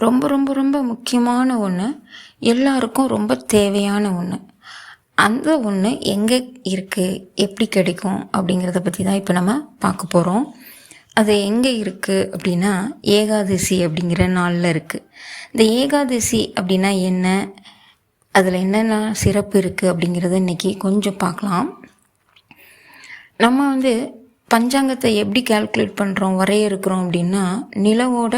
ரொம்ப ரொம்ப ரொம்ப முக்கியமான ஒன்று, எல்லாருக்கும் ரொம்ப தேவையான ஒன்று. அந்த ஒன்று எங்கே இருக்குது, எப்படி கிடைக்கும் அப்படிங்கிறத பற்றி தான் இப்போ நம்ம பார்க்க போகிறோம். அது எங்கே இருக்குது அப்படின்னா, ஏகாதசி அப்படிங்கிற நாளில் இருக்குது. இந்த ஏகாதசி அப்படின்னா என்ன, அதில் என்னென்ன சிறப்பு இருக்குது அப்படிங்கிறத இன்றைக்கி கொஞ்சம் பார்க்கலாம். நம்ம பஞ்சாங்கத்தை எப்படி கால்குலேட் பண்ணுறோம், வரையறுக்கிறோம் அப்படின்னா, நிலவோட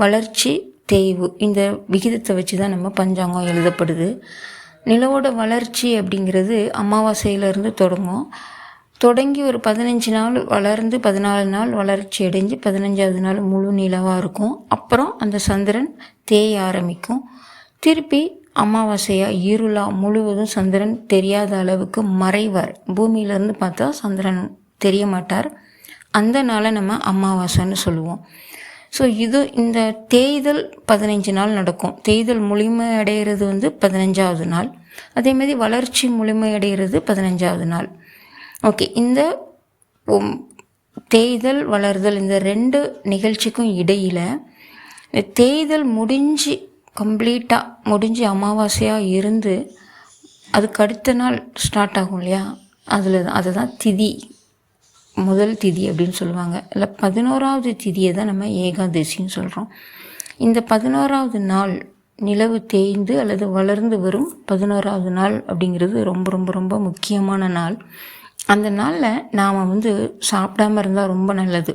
வளர்ச்சி தேய்வு இந்த விகிதத்தை வச்சு தான் நம்ம பஞ்சாங்கம் எழுதப்படுது. நிலவோட வளர்ச்சி அப்படிங்கிறது அமாவாசையிலேருந்து தொடங்கி ஒரு 15 நாள் வளர்ந்து 14 நாள் வளர்ச்சி அடைஞ்சு 15ஆவது நாள் முழு நிலவாக இருக்கும். அப்புறம் அந்த சந்திரன் தேய ஆரம்பிக்கும். திருப்பி அமாவாசையாக இருளாக முழுவதும் சந்திரன் தெரியாத அளவுக்கு மறைவார். பூமியிலேருந்து பார்த்தா சந்திரன் தெரிய மாட்டார். அந்த நாளை நம்ம அமாவாசைன்னு சொல்லுவோம். ஸோ இந்த தேய்தல் 15 நாள் நடக்கும். தேய்தல் முழுமை அடைகிறது 15ஆவது நாள். அதேமாதிரி வளர்ச்சி முழுமை அடைகிறது 15ஆவது நாள். ஓகே, இந்த தேய்தல் வளர்தல் இந்த 2 நிகழ்ச்சிக்கும் இடையில் தேய்தல் கம்ப்ளீட்டாக முடிஞ்சு அமாவாசையாக இருந்து அதுக்கு அடுத்த நாள் ஸ்டார்ட் ஆகும் இல்லையா, அதுதான் திதி, முதல் திதி அப்படின்னு சொல்லுவாங்க. இல்லை 11ஆவது திதியை தான் நம்ம ஏகாதசின்னு சொல்கிறோம். இந்த 11ஆவது நாள் நிலவு தேய்ந்து அல்லது வளர்ந்து வரும் 11ஆவது நாள் அப்படிங்கிறது ரொம்ப ரொம்ப ரொம்ப முக்கியமான நாள். அந்த நாளில் நாம் சாப்பிடாமல் இருந்தால் ரொம்ப நல்லது.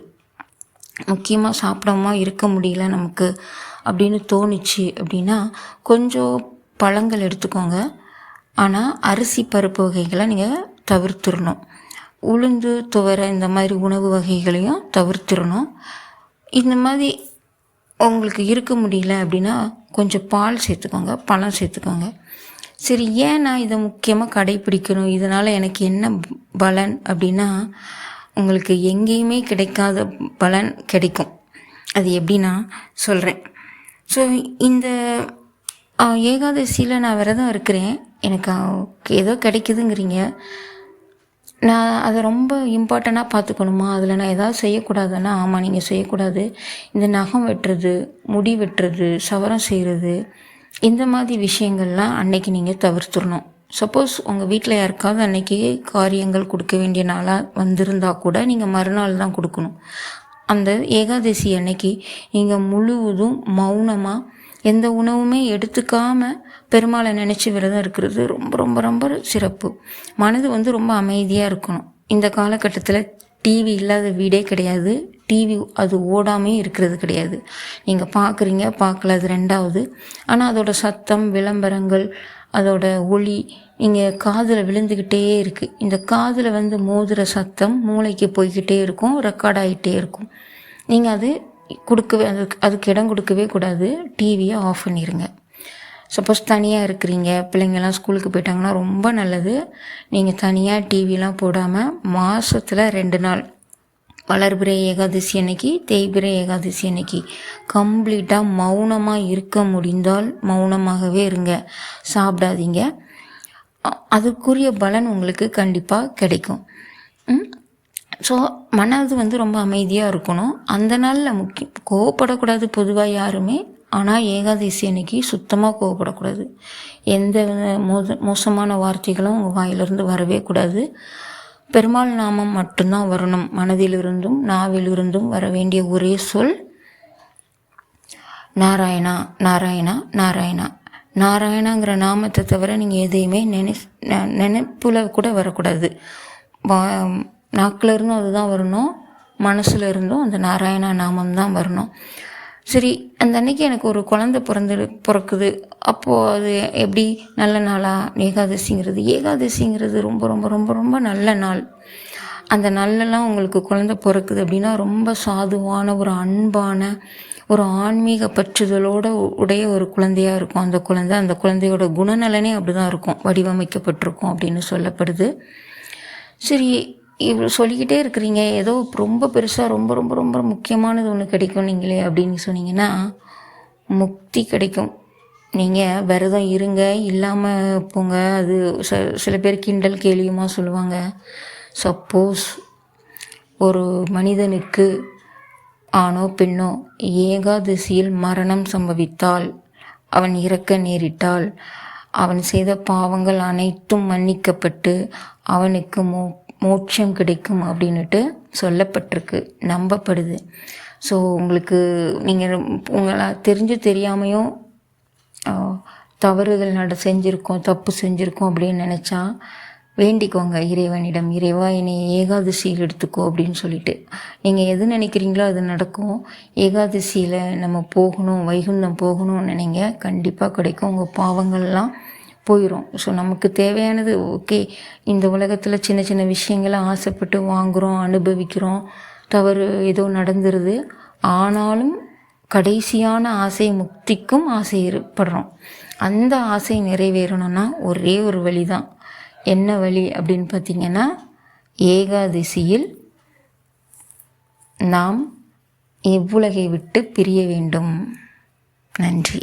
முக்கியமாக சாப்பிடாம இருக்க முடியல நமக்கு அப்படின்னு தோணுச்சு அப்படின்னா கொஞ்சம் பழங்கள் எடுத்துக்கோங்க. ஆனால் அரிசி பருப்பு வகைகளை நீங்கள் தவிர்த்துடணும். உளுந்து துவரை இந்த மாதிரி உணவு வகைகளையும் தவிர்த்துடணும். இந்த மாதிரி உங்களுக்கு இருக்க முடியல அப்படின்னா கொஞ்சம் பால் சேர்த்துக்கோங்க, பழம் சேர்த்துக்கோங்க. சரி, ஏன் நான் இதை முக்கியமாக கடைப்பிடிக்கணும், இதனால் எனக்கு என்ன பலன் அப்படின்னா, உங்களுக்கு எங்கேயுமே கிடைக்காத பலன் கிடைக்கும். அது எப்படின்னா சொல்கிறேன். ஸோ இந்த ஏகாதசியில் நான் விரதம் இருக்கிறேன், எனக்கு ஏதோ கிடைக்குதுங்கிறீங்க. நான் அதை ரொம்ப இம்பார்ட்டண்ட்டாக பார்த்துக்கணுமா, அதில் நான் எதாவது செய்யக்கூடாதுன்னா, ஆமாம், நீங்கள் செய்யக்கூடாது. இந்த நகம் வெட்டுறது, முடி வெட்டுறது, சவரம் செய்கிறது, இந்த மாதிரி விஷயங்கள்லாம் அன்னைக்கு நீங்கள் தவிர்த்துடணும். சப்போஸ் உங்கள் வீட்டில் யாருக்காவது அன்னைக்கு காரியங்கள் கொடுக்க வேண்டிய நாளாக வந்திருந்தால் கூட நீங்கள் மறுநாள் தான் கொடுக்கணும். அந்த ஏகாதசி அன்னைக்கு நீங்கள் முழுவதும் மௌனமாக எந்த உணவுமே எடுத்துக்காமல் பெருமாளை நினச்சி விரதம் இருக்கிறது ரொம்ப ரொம்ப ரொம்ப சிறப்பு. மனது ரொம்ப அமைதியாக இருக்கணும். இந்த காலகட்டத்தில் டிவி இல்லாத வீடே கிடையாது. டிவி அது ஓடாமே இருக்கிறது கிடையாது. நீங்கள் பார்க்குறீங்க, பார்க்கல, அது ரெண்டாவது. ஆனால் அதோட சத்தம், விளம்பரங்கள், அதோட ஒளி நீங்கள் காதில் விழுந்துக்கிட்டே இருக்குது. இந்த காதில் மோதுகிற சத்தம் மூளைக்கு போய்கிட்டே இருக்கும், ரெக்கார்ட் ஆகிட்டே இருக்கும். நீங்கள் அது அதுக்கு இடம் கொடுக்கவே கூடாது. டிவியை ஆஃப் பண்ணிடுங்க. சப்போஸ் தனியாக இருக்கிறீங்க, பிள்ளைங்கள்லாம் ஸ்கூலுக்கு போயிட்டாங்கன்னா ரொம்ப நல்லது. நீங்கள் தனியாக டிவிலாம் போடாமல் மாதத்தில் 2 நாள், வளர்பிறை ஏகாதசி அன்னைக்கு, தேய்பிறை ஏகாதசி அன்னைக்கு கம்ப்ளீட்டாக மௌனமாக இருக்க முடிந்தால் மௌனமாகவே இருங்க, சாப்பிடாதீங்க. அதுக்குரிய பலன் உங்களுக்கு கண்டிப்பாக கிடைக்கும். ஸோ மனது ரொம்ப அமைதியாக இருக்கணும். அந்த நாளில் கோவப்படக்கூடாது பொதுவாக யாருமே. ஆனால் ஏகாதசி அன்னைக்கு சுத்தமாக கோவப்படக்கூடாது. எந்த மோசமான வார்த்தைகளும் உங்கள் வாயிலிருந்து வரவே கூடாது. பெருமாள் நாமம் மட்டும்தான் வரணும். மனதிலிருந்தும் நாவிலிருந்தும் வர வேண்டிய ஒரே சொல் நாராயணா, நாராயணா, நாராயணா. நாராயணாங்கிற நாமத்தை தவிர நீங்கள் எதையுமே நினைப்புல கூட வரக்கூடாது. நாக்கில் இருந்தும் அதுதான் வரணும், மனசில் இருந்தும் அந்த நாராயணா நாமம் தான் வரணும். சரி, அந்த அன்னைக்கு எனக்கு ஒரு குழந்தை பிறக்குது. அப்போது அது எப்படி நல்ல நாளா? ஏகாதசிங்கிறது ரொம்ப ரொம்ப ரொம்ப ரொம்ப நல்ல நாள். அந்த நாள்லலாம் உங்களுக்கு குழந்தை பிறக்குது அப்படின்னா ரொம்ப சாதுவான, ஒரு அன்பான, ஒரு ஆன்மீக பற்றுதலோடு உடைய ஒரு குழந்தையாக இருக்கும். அந்த குழந்தையோட குணநலனே அப்படி தான் இருக்கும், வடிவமைக்கப்பட்டிருக்கும் அப்படின்னு சொல்லப்படுது. சரி, இவ்வளோ சொல்லிக்கிட்டே இருக்கிறீங்க, ஏதோ ரொம்ப பெருசாக ரொம்ப ரொம்ப ரொம்ப முக்கியமானது ஒன்று கிடைக்கும் நீங்களே அப்படின்னு சொன்னீங்கன்னா, முக்தி கிடைக்கும். நீங்கள் விரதம் இருங்க, இல்லாமல் போங்க. அது சில பேர் கிண்டல் கேலியுமா சொல்லுவாங்க. சப்போஸ் ஒரு மனிதனுக்கு ஆணோ பெண்ணோ ஏகாதசியில் மரணம் சம்பவித்தால், அவன் இறக்க நேரிட்டால், அவன் செய்த பாவங்கள் அனைத்தும் மன்னிக்கப்பட்டு அவனுக்கு மோட்சம் கிடைக்கும் அப்படின்னுட்டு சொல்லப்பட்டிருக்கு, நம்பப்படுது. ஸோ உங்களுக்கு நீங்கள் உங்களை தெரிஞ்சு தெரியாமையும் தவறுகள் செஞ்சுருக்கோம், தப்பு செஞ்சுருக்கோம் அப்படின்னு நினச்சா வேண்டிக்கோங்க இறைவனிடம், இறைவா என்னை ஏகாதசியில் எடுத்துக்கோ அப்படின்னு சொல்லிட்டு. நீங்கள் எது நினைக்கிறீங்களோ அது நடக்கும். ஏகாதசியில் நம்ம போகணும், வைகுண்டம் போகணும்னு நினைங்க, கண்டிப்பாக கிடைக்கும். உங்கள் பாவங்கள்லாம் போயிடும். ஸோ நமக்கு தேவையானது ஓகே, இந்த உலகத்தில் சின்ன சின்ன விஷயங்களை ஆசைப்பட்டு வாங்குகிறோம், அனுபவிக்கிறோம், தவறு ஏதோ நடந்துருது. ஆனாலும் கடைசியான ஆசை, முக்திக்கும் ஆசை ஏற்படுறோம். அந்த ஆசை நிறைவேறணும்னா ஒரே ஒரு வழி தான். என்ன வழி அப்படின்னு பார்த்திங்கன்னா, ஏகாதசியில் நாம் இவ்வுலகை விட்டு பிரிய வேண்டும். நன்றி.